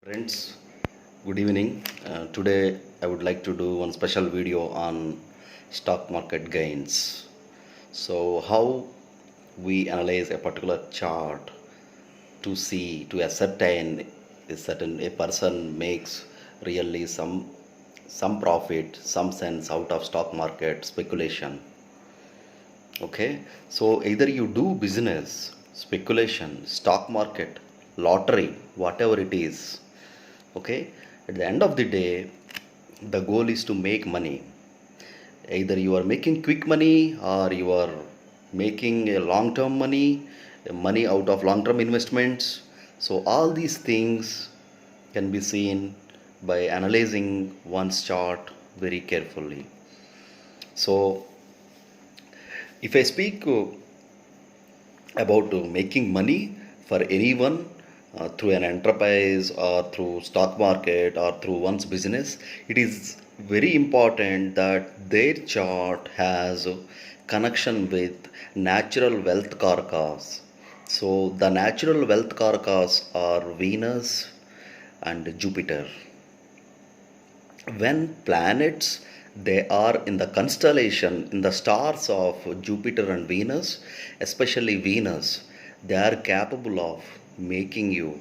Friends, good evening. Today I would like to do one special video on stock market gains. So, how we analyze a particular chart to ascertain a person makes really some profit, some sense out of stock market speculation. Okay, so either you do business, speculation, stock market, lottery, whatever it is. Okay, at the end of the day, the goal is to make money. Either you are making quick money or you are making a long term money out of long term investments. So, all these things can be seen by analyzing one's chart very carefully. So, if I speak about making money for anyone through an enterprise or through stock market or through one's business, it is very important that their chart has connection with natural wealth karakas. So the natural wealth karakas are Venus and Jupiter. When planets, they are in the constellation, in the stars of Jupiter and Venus, especially Venus, they are capable of making you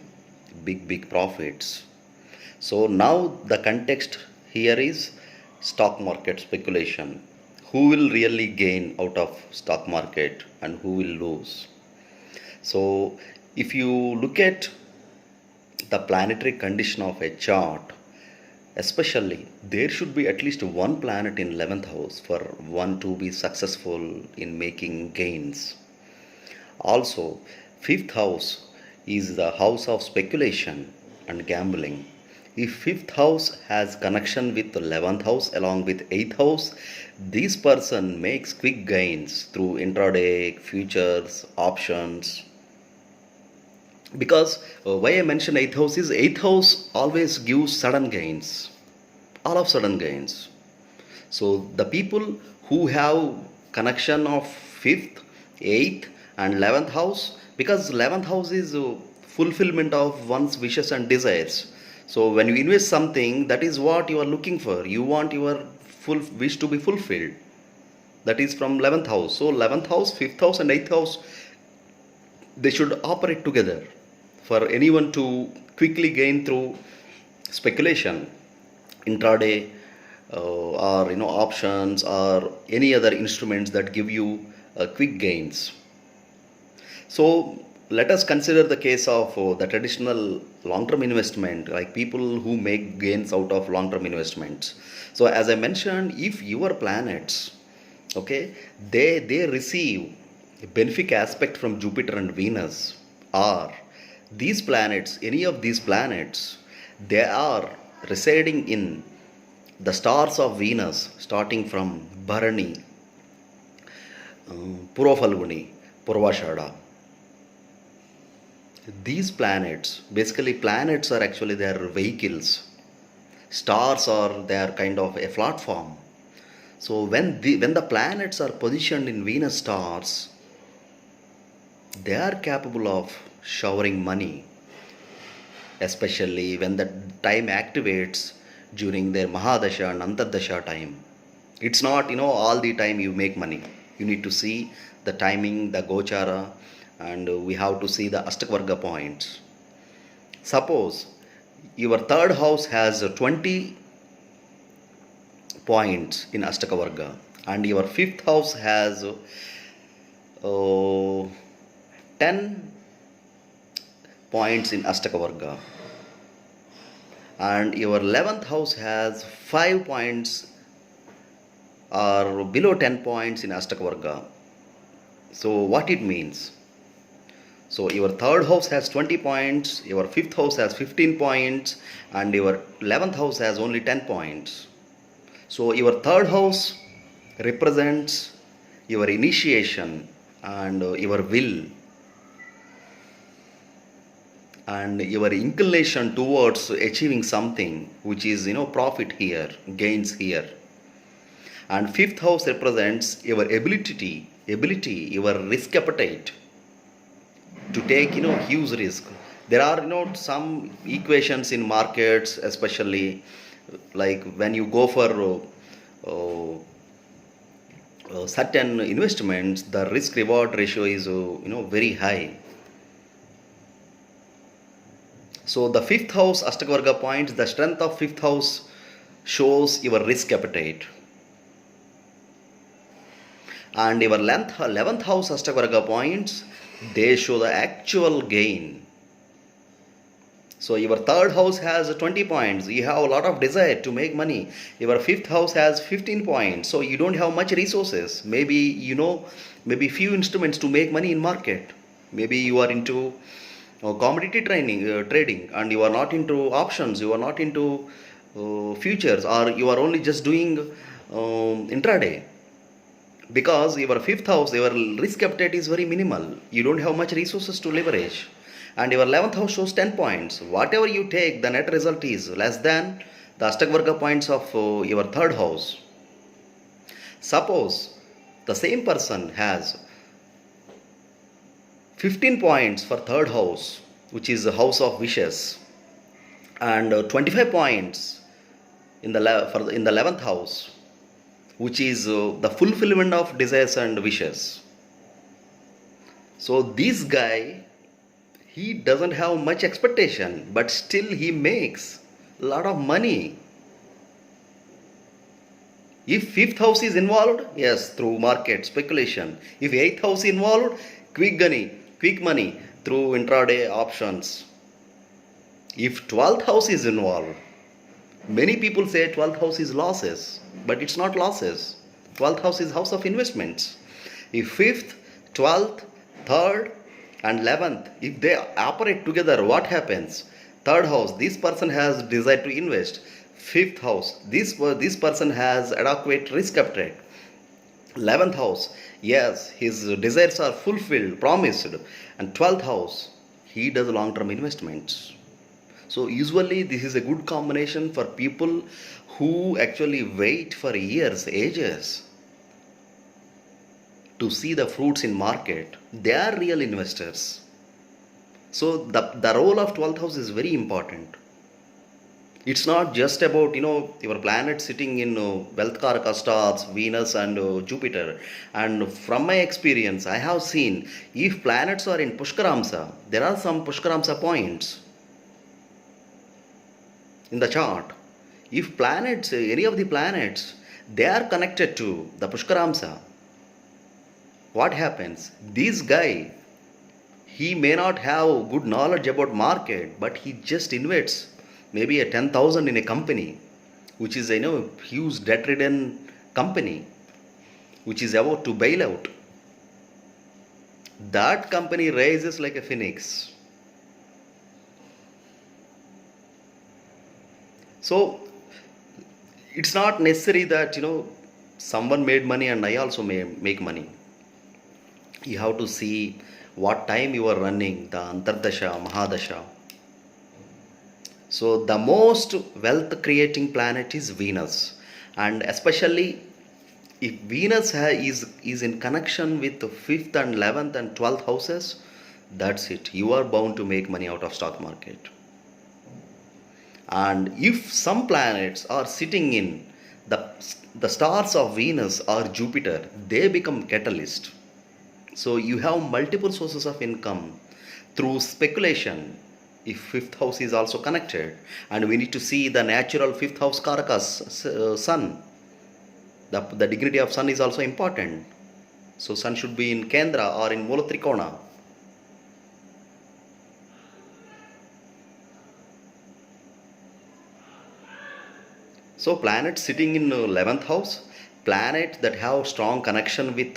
big profits. So now the context here is stock market speculation. Who will really gain out of stock market and who will lose? So if you look at the planetary condition of a chart, especially there should be at least one planet in 11th house for one to be successful in making gains. Also, 5th house is the house of speculation and gambling. If 5th house has connection with the 11th house along with 8th house, this person makes quick gains through intraday, futures, options. Because why I mention 8th house is 8th house always gives sudden gains, all of sudden gains. So the people who have connection of 5th, 8th and 11th house, because 11th house is fulfillment of one's wishes and desires. So when you invest something, that is what you are looking for, you want your full wish to be fulfilled, that is from 11th house. So 11th house, 5th house and 8th house, they should operate together for anyone to quickly gain through speculation, intraday, or options or any other instruments that give you quick gains. So let us consider the case of the traditional long-term investment, like people who make gains out of long-term investments. So as I mentioned, if your planets, okay, they receive a benefic aspect from Jupiter and Venus, or these planets, any of these planets, they are residing in the stars of Venus, starting from Bharani, Purvafalguni, Purvashada. These planets, basically planets are actually their vehicles. Stars are their kind of a platform. So when the planets are positioned in Venus stars, they are capable of showering money, especially when the time activates during their Mahadasha and Antardasha time. It's not, all the time you make money. You need to see the timing, the Gochara, and we have to see the Astakvarga points. Suppose your third house has 20 points in Astakavarga and your fifth house has 10 points in Astakavarga and your 11th house has 5 points or below 10 points in Astakavarga. So what it means? So your third house has 20 points, your fifth house has 15 points and your 11th house has only 10 points. So your third house represents your initiation and your will and your inclination towards achieving something, which is profit here, gains here. And fifth house represents your ability, your risk appetite to take huge risk, There are some equations in markets, especially like when you go for certain investments, the risk reward ratio is very high. So the fifth house Ashtakvarga points, the strength of fifth house shows your risk appetite. And your 11th house Ashtakvarga points, they show the actual gain. So your third house has 20 points. You have a lot of desire to make money. Your fifth house has 15 points. So you don't have much resources. Maybe maybe few instruments to make money in market. Maybe you are into commodity trading, and you are not into options. You are not into futures, or you are only just doing intraday. Because your fifth house, your risk appetite is very minimal. You don't have much resources to leverage. And your 11th house shows 10 points. Whatever you take, the net result is less than the Ashtakvarga points of your third house. Suppose the same person has 15 points for third house, which is the house of wishes, and 25 points in the 11th house, which is the fulfillment of desires and wishes. So this guy, he doesn't have much expectation, but still he makes a lot of money. If fifth house is involved, yes, through market speculation. If eighth house involved, quick money through intraday options. If 12th house is involved, many people say 12th house is losses, but it's not losses. 12th house is house of investments. If 5th, 12th, 3rd and 11th, if they operate together, what happens? Third house, this person has desire to invest. Fifth house, this person has adequate risk appetite. 11th house, yes, his desires are fulfilled, promised. And 12th house, he does long-term investments. So usually this is a good combination for people who actually wait for years, ages, to see the fruits in market. They are real investors. So the role of 12th house is very important. It's not just about your planet sitting in wealth karaka stars, Venus and Jupiter. And from my experience, I have seen if planets are in Pushkaramsa, there are some Pushkaramsa points in the chart. If planets, any of the planets, they are connected to the Pushkaramsa, what happens? This guy, he may not have good knowledge about market, but he just invests maybe a 10,000 in a company, which is a huge debt-ridden company, which is about to bail out. That company rises like a phoenix. So it's not necessary that someone made money and I also may make money. You have to see what time you are running, the Antardasha, Mahadasha. So the most wealth creating planet is Venus, and especially if Venus is in connection with the 5th and 11th and 12th houses, that's it. You are bound to make money out of stock market. And if some planets are sitting in the stars of Venus or Jupiter, they become catalyst. So you have multiple sources of income through speculation if fifth house is also connected. And we need to see the natural fifth house karakas, sun. The dignity of sun is also important. So sun should be in Kendra or in Mula Trikona. So planets sitting in 11th house, planets that have strong connection with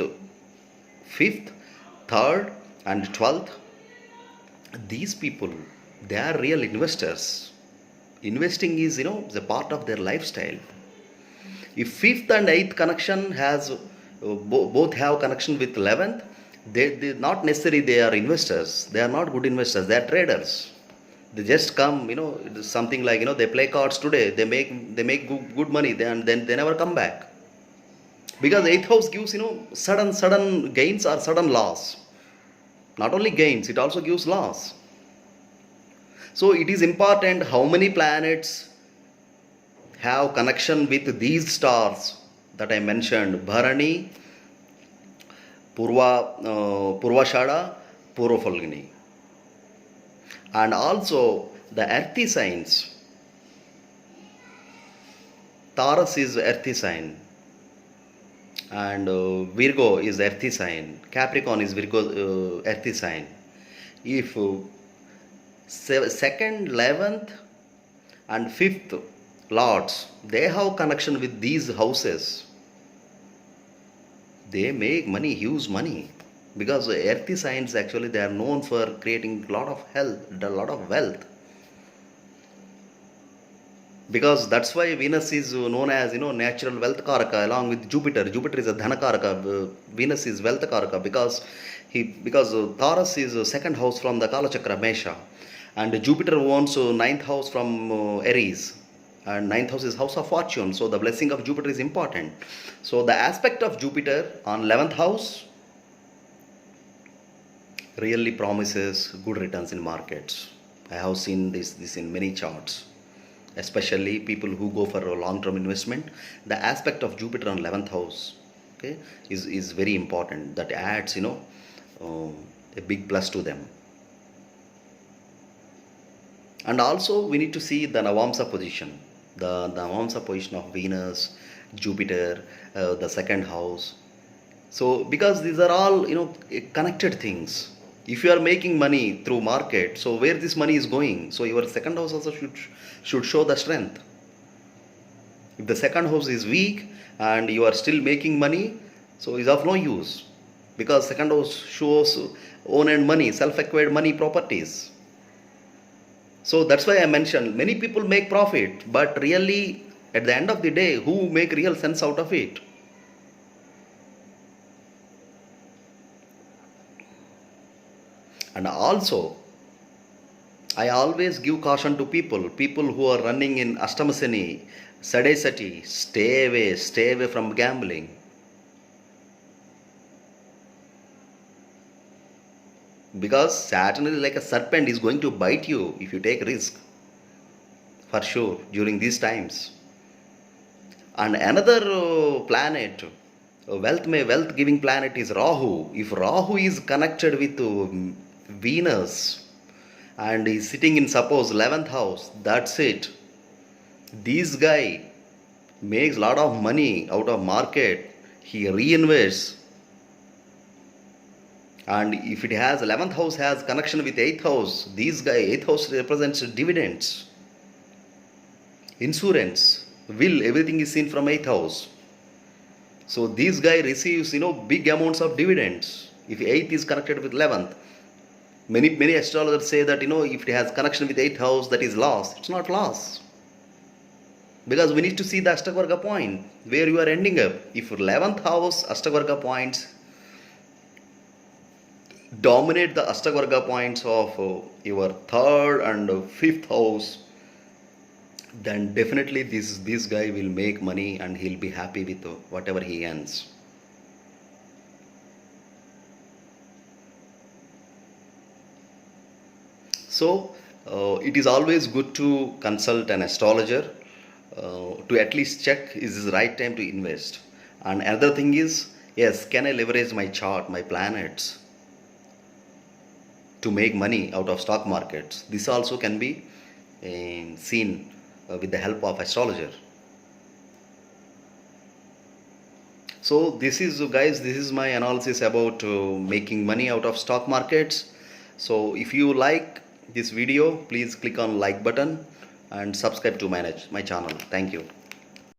5th, 3rd and 12th, these people, they are real investors. Investing is, the part of their lifestyle. If 5th and 8th connection has, both have connection with 11th, they not necessarily they are investors. They are not good investors. They are traders. They just come, something like, they play cards today. They make good money. Then they never come back. Because 8th house gives, sudden gains or sudden loss. Not only gains, it also gives loss. So it is important how many planets have connection with these stars that I mentioned: Bharani, Purvashada, Purvafalguni, and also the earthy signs. Taurus is earthy sign, and Virgo is earthy sign. Capricorn is Virgo earthy sign. If second, 11th, and 5th lords, they have connection with these houses, they make money, huge money, because earthy signs actually they are known for creating a lot of health, a lot of wealth, because that's why Venus is known as natural wealth karaka along with Jupiter. Jupiter is a dhana karaka, Venus is wealth karaka, because Taurus is second house from the Kala Chakra Mesha, and Jupiter owns ninth house from Aries, and ninth house is house of fortune. So the blessing of Jupiter is important. So the aspect of Jupiter on 11th house really promises good returns in markets. I have seen this in many charts, especially people who go for a long-term investment. The aspect of Jupiter on 11th house, okay, is very important. That adds a big plus to them. And also we need to see the Navamsa position, the Navamsa position of Venus, Jupiter, the second house. So because these are all connected things. If you are making money through market, so where this money is going, so your second house also should show the strength. If the second house is weak and you are still making money, so is of no use, because second house shows own and money, self-acquired money properties. So that's why I mentioned many people make profit, but really at the end of the day, who make real sense out of it? And also, I always give caution to people who are running in Ashtamasani, Sadesati, stay away from gambling. Because Saturn is like a serpent, is going to bite you if you take risk, for sure, during these times. And another planet, wealth giving planet, is Rahu. If Rahu is connected with Venus and is sitting in suppose 11th house, that's it. This guy makes lot of money out of market, he reinvests. And if it has 11th house has connection with 8th house, this guy 8th house represents dividends, insurance, will, everything is seen from 8th house. So this guy receives big amounts of dividends if 8th is connected with 11th. Many astrologers say that if it has connection with 8th house, that is loss. It's not loss, because we need to see the Ashtavarga point where you are ending up. If 11th house Ashtavarga points dominate the Ashtavarga points of your 3rd and 5th house, then definitely this guy will make money and he'll be happy with whatever he earns. So it is always good to consult an astrologer to at least check is this the right time to invest. And another thing is, yes, can I leverage my chart, my planets, to make money out of stock markets? This also can be seen with the help of astrologer. So this is, guys, this is my analysis about making money out of stock markets. So if you like this video, please click on like button and subscribe to my channel. Thank you.